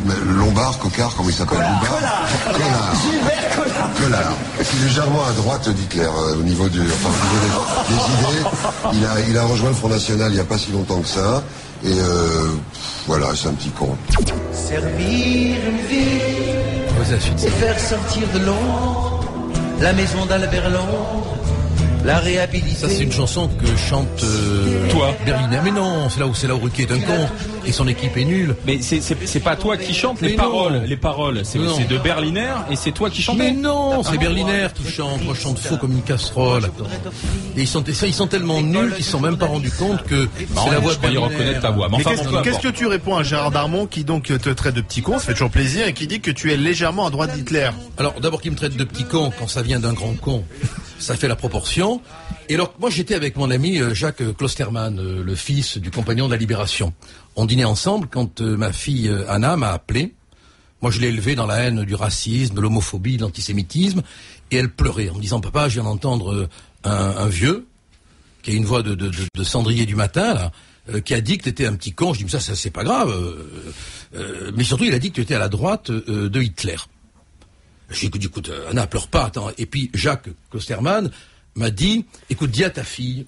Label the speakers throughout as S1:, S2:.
S1: le Lombard, Cocard, comment il s'appelle? Collard.
S2: Gilbert
S1: Collard. C'est légèrement à droite d'Hitler au niveau des idées. Il a rejoint le Front National il n'y a pas si longtemps que ça. Et voilà, c'est un petit con.
S2: Servir une vie et faire sortir de l'ombre la maison d'Albert Londres, la réhabiliter.
S3: Ça, c'est une chanson que chante toi, Berliner. Mais non, c'est là où Ruquier est un con et son équipe est nulle.
S4: Mais c'est pas toi qui chante les paroles. Les paroles, c'est de Berliner et c'est toi qui chante.
S3: Mais non, c'est Berliner qui chante. Moi, je chante faux comme une casserole. Et ils sont tellement nuls qu'ils se sont même pas rendus compte que c'est la voix de Berliner.
S4: Reconnaître ta voix. Mais enfin,
S5: qu'est-ce que tu réponds à Gérard Darmon qui donc te traite de petit con, ça fait toujours plaisir, et qui dit que tu es légèrement à droite d'Hitler?
S3: Alors, d'abord, qu'il me traite de petit con quand ça vient d'un grand con. Ça fait la proportion. Et alors, moi, j'étais avec mon ami Jacques Klosterman, le fils du compagnon de la Libération. On dînait ensemble quand ma fille Anna m'a appelé. Moi, je l'ai élevée dans la haine du racisme, de l'homophobie, de l'antisémitisme. Et elle pleurait en me disant, papa, je viens d'entendre un vieux qui a une voix de cendrier du matin, là, qui a dit que t'étais un petit con. Je dis, mais ça c'est pas grave. Mais surtout, il a dit que tu étais à la droite de Hitler. J'ai dit, écoute, Anna, pleure pas, attends. Et puis, Jacques Klosterman m'a dit, écoute, dis à ta fille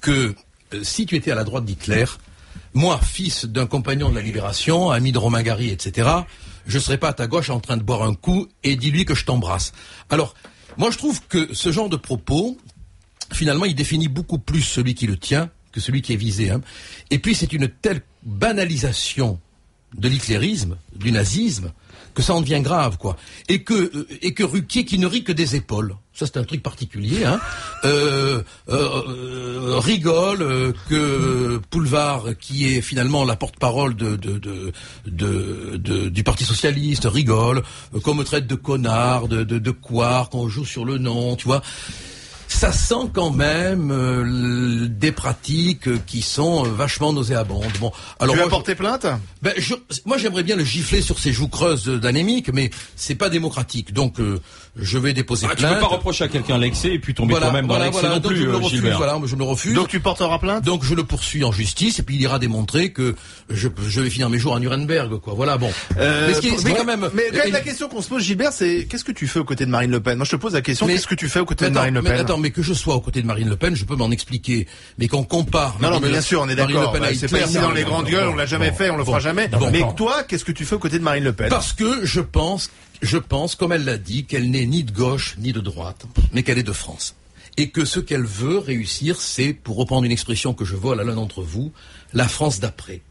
S3: que si tu étais à la droite d'Hitler, moi, fils d'un compagnon de la Libération, ami de Romain Gary, etc., je serais pas à ta gauche en train de boire un coup, et dis-lui que je t'embrasse. Alors, moi, je trouve que ce genre de propos, finalement, il définit beaucoup plus celui qui le tient que celui qui est visé. Hein. Et puis, c'est une telle banalisation de l'hitlérisme, du nazisme, que ça en devient grave, quoi. Et que Ruquier, qui ne rit que des épaules, ça c'est un truc particulier, hein, rigole, que Poulevard, qui est finalement la porte-parole du Parti Socialiste, rigole, qu'on me traite de connard, de couard, qu'on joue sur le nom, tu vois. Ça sent quand même des pratiques qui sont vachement nauséabondes. Bon, alors
S5: tu vas porter plainte?
S3: Moi, j'aimerais bien le gifler sur ses joues creuses d'anémique, mais c'est pas démocratique. Donc, je vais déposer plainte.
S4: Tu peux pas reprocher à quelqu'un l'excès et puis tomber toi-même dans l'excès non plus, Gilbert.
S3: Voilà, je me le refuse.
S5: Donc, tu porteras plainte?
S3: Donc, je le poursuis en justice et puis il ira démontrer que je vais finir mes jours à Nuremberg, quoi. Voilà, bon.
S5: Mais la question qu'on se pose, Gilbert, c'est qu'est-ce que tu fais aux côtés de Marine Le Pen? Moi, je te pose la question, qu'est-ce que tu fais aux côtés de Marine Le Pen?
S3: Mais que je sois aux côtés de Marine Le Pen, je peux m'en expliquer. Mais qu'on compare...
S5: Non, mais bien sûr, on est d'accord. C'est pas ici dans les grandes gueules, on l'a jamais fait, on le fera jamais. Mais toi, qu'est-ce que tu fais aux côtés de Marine Le Pen?
S3: Parce que je pense, comme elle l'a dit, qu'elle n'est ni de gauche ni de droite, mais qu'elle est de France. Et que ce qu'elle veut réussir, c'est, pour reprendre une expression que je vole à l'un d'entre vous, la France d'après.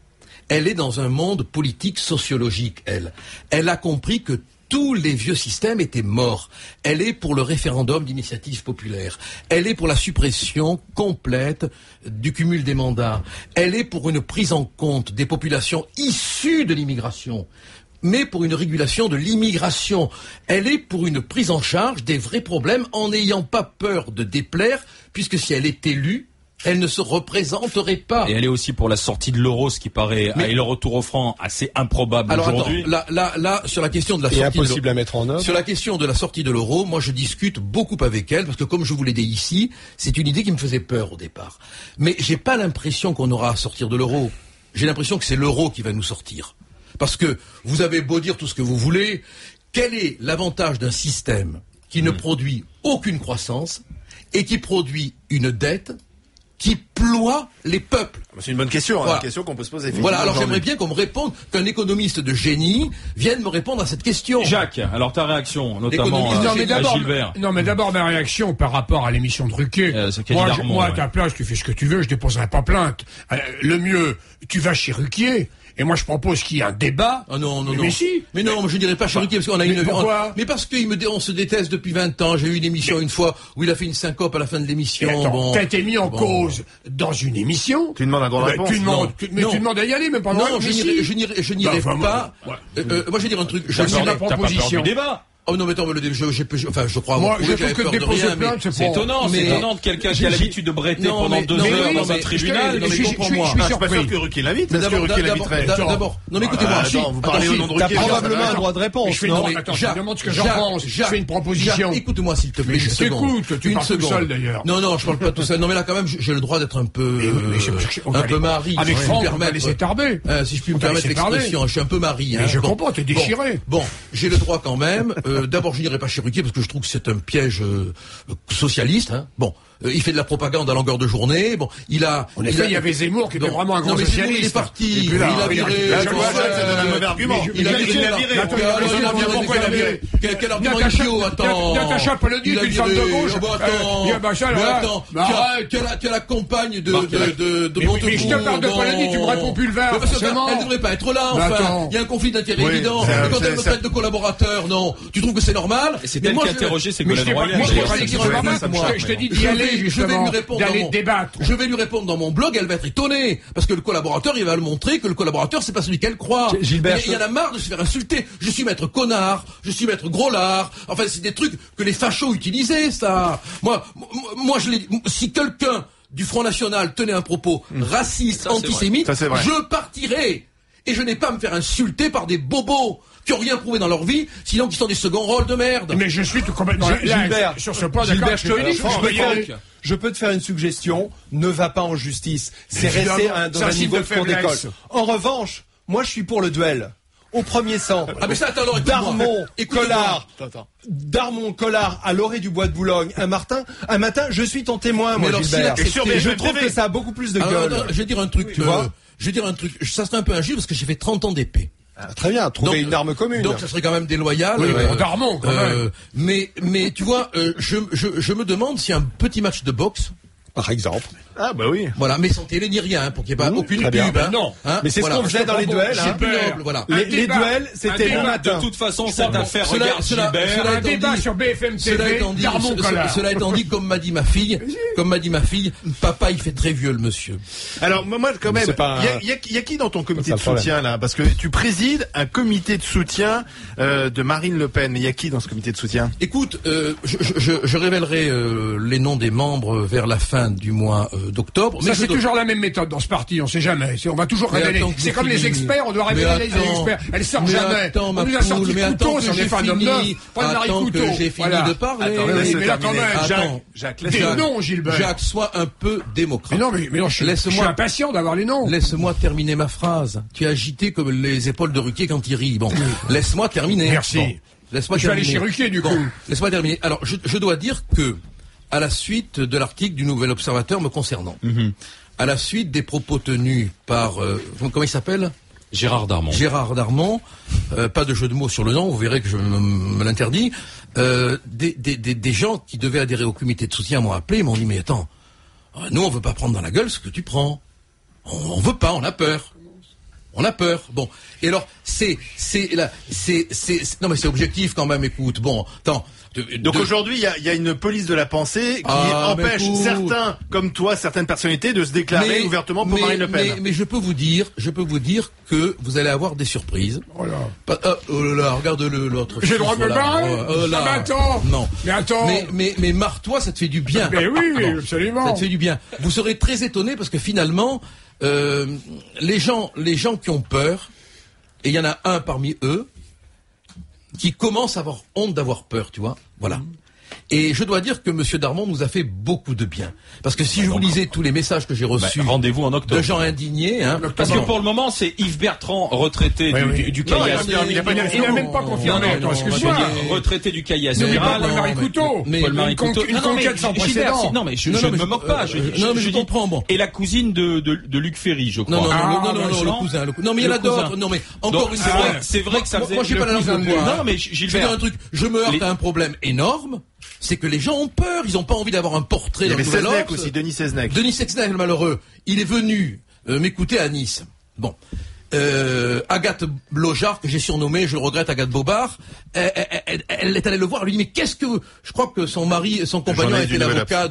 S3: Elle est dans un monde politique sociologique, elle. Elle a compris que tous les vieux systèmes étaient morts. Elle est pour le référendum d'initiative populaire. Elle est pour la suppression complète du cumul des mandats. Elle est pour une prise en compte des populations issues de l'immigration, mais pour une régulation de l'immigration. Elle est pour une prise en charge des vrais problèmes en n'ayant pas peur de déplaire, puisque si elle est élue, elle ne se représenterait pas.
S4: Et elle est aussi pour la sortie de l'euro, ce qui paraît, et le retour au franc assez improbable aujourd'hui.
S3: Là, sur la question de la sortie
S6: impossible à mettre en œuvre.
S3: Sur la question de la sortie de l'euro, moi je discute beaucoup avec elle, parce que comme je vous l'ai dit ici, c'est une idée qui me faisait peur au départ. Mais j'ai pas l'impression qu'on aura à sortir de l'euro. J'ai l'impression que c'est l'euro qui va nous sortir. Parce que vous avez beau dire tout ce que vous voulez, quel est l'avantage d'un système qui ne produit aucune croissance et qui produit une dette qui ploie les peuples?
S5: C'est une bonne question, une question qu'on peut se poser.
S3: Voilà, alors j'aimerais bien qu'on me réponde, qu'un économiste de génie vienne me répondre à cette question.
S4: Jacques, alors ta réaction, notamment à Gilbert.
S6: Non, mais d'abord ma réaction par rapport à l'émission de Ruquier. Moi, à ta place, tu fais ce que tu veux, je déposerai pas plainte. Le mieux, tu vas chez Ruquier. Et moi, je propose qu'il y ait un débat.
S3: Ah non.
S6: Mais si.
S3: Mais non, je dirais pas chez Ruquier, parce qu'on a une...
S6: Pourquoi?
S3: Mais parce qu'on se déteste depuis 20 ans. J'ai eu une émission une fois où il a fait une syncope à la fin de l'émission.
S6: T'as été mis en cause dans une émission.
S5: Tu demandes un droit de réponse.
S6: Tu demandes à y aller, mais pas moi.
S3: Non, je n'irai pas. Moi, je vais dire un truc.
S6: C'est la proposition.
S4: Débat.
S3: Oh non, mais attends, je crois avoir
S6: trouvé que j'avais peur de rien,
S4: c'est étonnant, c'est étonnant de quelqu'un qui a l'habitude de bretter pendant 2 heures dans un tribunal.
S5: Je suis pas sûr que Ruquier l'invite. Est-ce que Ruquier l'inviterait?
S3: D'abord, non mais écoutez-moi.
S5: Vous parlez au nom de Ruquier.
S7: T'as probablement un droit de réponse.
S6: Attends, je demande ce que j'en pense. Je fais une proposition.
S3: Écoute-moi s'il te plaît.
S6: Je t'écoute, tu parles tout seul d'ailleurs.
S3: Non, je parle pas tout seul. Non mais là quand même, j'ai le droit d'être un peu mari.
S6: Avec Franck, on va laisser tarder.
S3: Si je puis me permettre l'expression, je suis un peu mari.
S6: Mais je comprends, t'es déchiré.
S3: Bon, j'ai le droit quand même. D'abord, je n'irai pas chez Ruquier parce que je trouve que c'est un piège socialiste. Bon, il fait de la propagande à longueur de journée. Bon, il y avait
S6: Zemmour qui était vraiment un grand socialiste.
S3: Il est parti. Il a viré.
S5: C'est un mauvais argument.
S3: Il a viré.
S6: Pourquoi il a viré?
S3: Quel argument idiot, attends.
S6: Natacha Polony, une femme de gauche.
S3: Attends, tu as la compagne de Montebourg.
S6: Mais je te parle de Polony, tu me réponds plus le verre.
S3: Elle ne devrait pas être là, enfin. Il y a un conflit d'intérêts évident. Quand elle me traite de collaborateur, non. Tu trouves que c'est normal?
S4: C'est elle qui a interrogé Ségolène Royal.
S6: Je te dis d'y aller, justement, d'aller débattre.
S3: Je vais lui répondre dans mon blog, elle va être étonnée. Parce que le collaborateur, il va le montrer que le collaborateur, c'est pas celui qu'elle croit.
S7: Gilbert,
S3: il y en a marre de se faire insulter. Je suis maître connard, je suis maître gros lard. Enfin, c'est des trucs que les fachos utilisaient, ça. Moi, si quelqu'un du Front National tenait un propos raciste, antisémite, je partirais. Et je n'ai pas à me faire insulter par des bobos qui ont rien prouvé dans leur vie, sinon qui sont des second rôles de merde.
S6: Mais je suis tout complètement
S7: Gilbert,
S6: sur ce point. Gilbert,
S7: je peux te faire une suggestion. Ne va pas en justice. C'est rester dans un niveau de cours d'école. En revanche, moi, je suis pour le duel. Au premier sang.
S3: Ah mais ça, attends, alors,
S7: Darmon, Collard, à l'orée du bois de Boulogne, un matin, je suis ton témoin, moi, Gilbert.
S3: Et
S7: je trouve que ça a beaucoup plus de gueule.
S3: Je vais dire un truc, ça serait un peu injuste parce que j'ai fait 30 ans d'épée.
S7: Très bien, trouver une arme commune.
S3: Donc ça serait quand même déloyal.
S6: Darmon, quand même.
S3: Mais tu vois, je me demande si un petit match de boxe,
S7: par exemple.
S5: Ah bah oui.
S3: Voilà, mais sans télé ni rien, pour qu'il n'y ait pas aucune pub.
S6: Non.
S7: Mais c'est ce qu'on faisait dans les duels.
S3: Voilà.
S7: Les duels, c'était le matin.
S4: De toute façon, cette affaire regarde Gilbert.
S6: Un débat sur BFM TV.
S3: Cela étant dit, comme m'a dit ma fille, papa, il fait très vieux le monsieur.
S5: Alors moi quand même, il y a qui dans ton comité de soutien là? Parce que tu présides un comité de soutien de Marine Le Pen. Il y a qui dans ce comité de soutien?
S3: Écoute, je révélerai les noms des membres vers la fin du mois d'octobre.
S6: Mais c'est toujours la même méthode dans ce parti, on sait jamais. On va toujours révéler. C'est comme les experts, on doit révéler les experts. Elle sort jamais. On nous a sorti Couteau sur les fans de neuf. Marie Couteau.
S3: J'ai fini de parler.
S6: Mais là quand même,
S5: Jacques,
S6: des noms, Gilbert.
S3: Jacques, sois un peu démocrate.
S6: Mais non, je suis impatient d'avoir les noms.
S3: Laisse-moi terminer ma phrase. Tu es agité comme les épaules de Ruquier quand il rit. Bon, laisse-moi terminer.
S6: Merci.
S3: Laisse-moi terminer.
S6: Je vais aller chez Ruquier du coup.
S3: Laisse-moi terminer. Alors, je dois dire que à la suite de l'article du Nouvel Observateur me concernant, à la suite des propos tenus par comment il s'appelle?
S4: Gérard Darmon,
S3: pas de jeu de mots sur le nom, vous verrez que je me l'interdis. Des gens qui devaient adhérer au comité de soutien m'ont appelé, m'ont dit mais attends, nous on veut pas prendre dans la gueule ce que tu prends. On veut pas, on a peur. Bon. Et alors, non mais c'est objectif quand même, écoute. Bon, attends.
S5: Donc aujourd'hui, il y a une police de la pensée qui empêche certains, comme toi, certaines personnalités de se déclarer ouvertement pour Marine Le Pen.
S3: Mais je peux vous dire que vous allez avoir des surprises.
S6: Oh là.
S3: Oh là, regarde l'autre.
S6: J'ai le droit de me barrer? Mais attends.
S3: Non.
S6: Mais attends.
S3: Mais marre-toi, ça te fait du bien.
S6: Mais oui, absolument.
S3: Ça te fait du bien. Vous serez très étonnés parce que finalement, les gens qui ont peur, et il y en a un parmi eux, qui commence à avoir honte d'avoir peur, tu vois. Voilà. Et je dois dire que M. Darmon nous a fait beaucoup de bien. Parce que si je vous lisais tous les messages que j'ai reçus
S4: rendez-vous en octobre.
S3: De gens indignés...
S4: Parce que pour le moment, c'est Yves Bertrand, retraité du CAIAS.
S6: Il n'a même pas confirmé.
S4: Retraité du CAIAS.
S6: Paul-Marie Couteau.
S4: Paul-Marie Couteau.
S6: Une conquête sans précédent.
S4: Non, mais je ne me moque pas.
S3: Non, mais je comprends. Bon.
S4: Et la cousine de Luc Ferry, je crois.
S3: Non, le cousin. Non, mais il y en a d'autres. Non, mais encore une fois...
S4: C'est vrai que ça faisait...
S3: Moi, j'ai pas la langue de bois.
S4: Non, mais Gilbert...
S3: Je vais dire un truc. Je me heurte à un problème énorme. C'est que les gens ont peur, ils n'ont pas envie d'avoir un portrait dans le Nouvel Obs.
S5: Aussi, Denis Seznec.
S3: Denis Seznec, le malheureux, il est venu m'écouter à Nice. Bon. Agathe Blojar, que j'ai surnommée, je le regrette, Agathe Bobard, elle est allée le voir, elle lui dit mais qu'est-ce que je crois que son compagnon a été l'avocat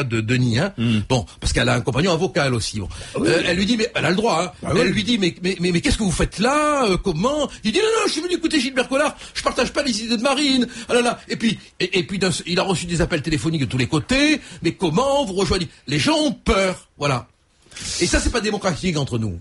S3: de Denis, hein. Bon, parce qu'elle a un compagnon avocat elle aussi. Bon. Elle lui dit mais elle a le droit, hein. Elle lui dit mais qu'est-ce que vous faites là, comment? Il dit non, je suis venu écouter Gilbert Collard, je partage pas les idées de Marine. Ah là là. Et puis il a reçu des appels téléphoniques de tous les côtés, mais comment vous rejoignez? Les gens ont peur, voilà. Et ça c'est pas démocratique entre nous.